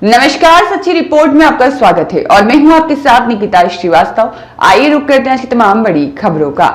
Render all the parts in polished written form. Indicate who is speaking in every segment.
Speaker 1: नमस्कार, सच्ची रिपोर्ट में आपका स्वागत है और मैं हूं आपके साथ निकिता श्रीवास्तव। आइए रुक करते हैं आज की तमाम बड़ी खबरों का।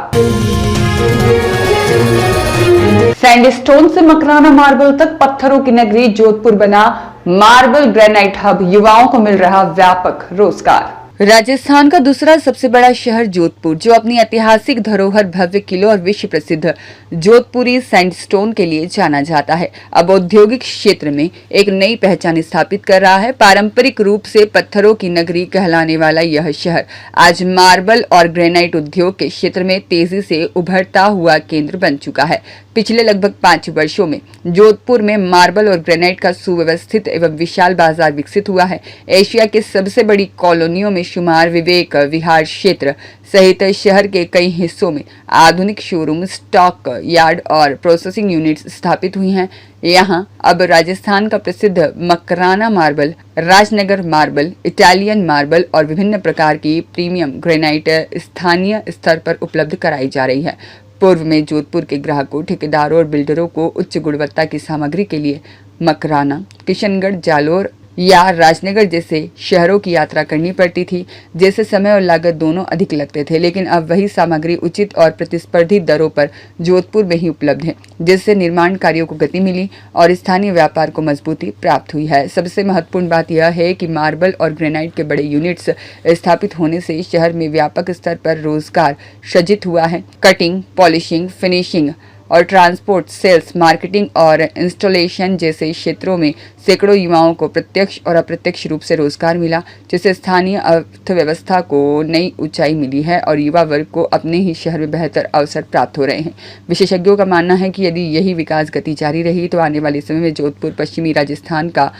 Speaker 1: सैंडस्टोन से मकराना मार्बल तक पत्थरों की नगरी जोधपुर बना मार्बल ग्रेनाइट हब, युवाओं को मिल रहा व्यापक रोजगार। राजस्थान का दूसरा सबसे बड़ा शहर जोधपुर, जो अपनी ऐतिहासिक धरोहर, भव्य किलों और विश्व प्रसिद्ध जोधपुरी सैंडस्टोन के लिए जाना जाता है, अब औद्योगिक क्षेत्र में एक नई पहचान स्थापित कर रहा है। पारंपरिक रूप से पत्थरों की नगरी कहलाने वाला यह शहर आज मार्बल और ग्रेनाइट उद्योग के क्षेत्र में तेजी से उभरता हुआ केंद्र बन चुका है। पिछले लगभग 5 वर्षों में जोधपुर में मार्बल और ग्रेनाइट का सुव्यवस्थित एवं विशाल बाजार विकसित हुआ है। एशिया के सबसे बड़ी कॉलोनियों में शुमार विवेक विहार क्षेत्र सहित शहर के कई हिस्सों में आधुनिक शोरूम, स्टॉक यार्ड और प्रोसेसिंग यूनिट्स स्थापित हुई हैं। यहाँ अब राजस्थान का प्रसिद्ध Makrana marble, Rajnagar marble, Italian marble और विभिन्न प्रकार की प्रीमियम ग्रेनाइट स्थानीय स्तर पर उपलब्ध कराई जा रही है। पूर्व में जोधपुर के ग्राहकों, ठेकेदारों और बिल्डरों को उच्च गुणवत्ता की सामग्री के लिए मकराना, किशनगढ़, जालोर या राजनगर जैसे शहरों की यात्रा करनी पड़ती थी, जैसे समय और लागत दोनों अधिक लगते थे। लेकिन अब वही सामग्री उचित और प्रतिस्पर्धी दरों पर जोधपुर में ही उपलब्ध है, जिससे निर्माण कार्यों को गति मिली और स्थानीय व्यापार को मजबूती प्राप्त हुई है। सबसे महत्वपूर्ण बात यह है कि मार्बल और ग्रेनाइट के बड़े यूनिट्स स्थापित होने से शहर में व्यापक स्तर पर रोजगार सृजित हुआ है। कटिंग, पॉलिशिंग, फिनिशिंग और ट्रांसपोर्ट, सेल्स, मार्केटिंग और इंस्टॉलेशन जैसे क्षेत्रों में सैकड़ों युवाओं को प्रत्यक्ष और अप्रत्यक्ष रूप से रोजगार मिला, जिससे स्थानीय अर्थव्यवस्था को नई ऊंचाई मिली है और युवा वर्ग को अपने ही शहर में बेहतर अवसर प्राप्त हो रहे हैं। विशेषज्ञों का मानना है कि यदि यही विकास गति जारी रही तो आने वाले समय में जोधपुर पश्चिमी राजस्थान का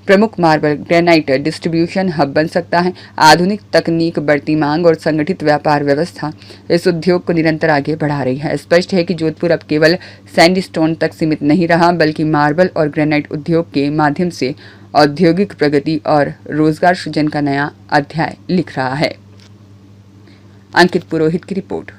Speaker 1: प्रमुख मार्बल ग्रेनाइट डिस्ट्रीब्यूशन हब बन सकता है। आधुनिक तकनीक, बढ़ती मांग और संगठित व्यापार व्यवस्था इस उद्योग को निरंतर आगे बढ़ा रही है। स्पष्ट है कि जोधपुर अब केवल सैंडस्टोन तक सीमित नहीं रहा, बल्कि मार्बल और ग्रेनाइट उद्योग के माध्यम से औद्योगिक प्रगति और रोजगार सृजन का नया अध्याय लिख रहा है। अंकित पुरोहित की रिपोर्ट।